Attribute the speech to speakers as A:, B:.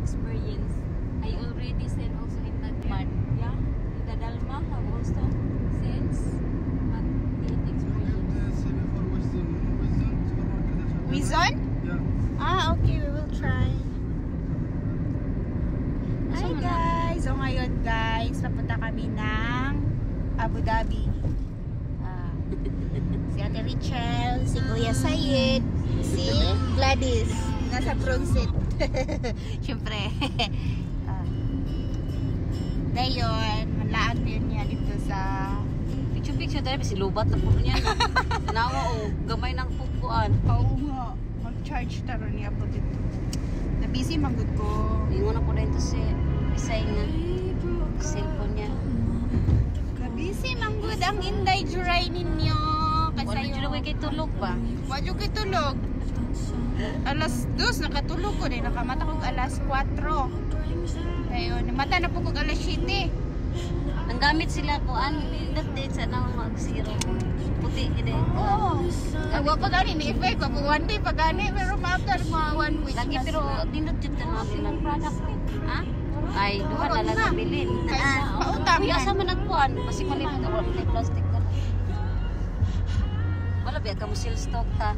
A: experience. I already sent also in that part. Yeah, in the Dalma have also since but it experience.
B: Wizon?
C: Yeah.
B: Ah, okay, we will try. Hi guys! So ngayon guys, papunta kami ng Abu Dhabi. Si Ate Richel, si Kuya Sayed, si Gladys. Nasa front seat. Siyempre. Dayon, manlaan din niya dito sa...
A: Picture tayo, si lubat na po niya. Nawa o, gamay ng pupuan.
B: Oo nga, mag-charge taro niya po dito. Na-busy manggod ko.
A: Ingon na po na ito si Isay nga. Cellphone niya.
B: Na-busy manggod ang Inday Juray ninyo.
A: Wala dyan na kay tulog ba?
B: Wala kay tulog. Alas 2, nakatulog ko din. Nakamata ko alas 4. Ayun, namata na po ko alas 7.
A: Ang gamit sila ko, that date sa nang mag-zero. Puti, hindi.
B: Oo. Agwa pa gani, ni-effect. Pag one day pa gani, pero after mga 1 week.
A: Lagi, pero dinot yun na namin ng product. Ha? Ay, duha na lang nabilin.
B: Pautang.
A: Uy, asa man nagpuan? Kasi malimit ako ng plastic ka. Wala, biya ka mo sales stock ta.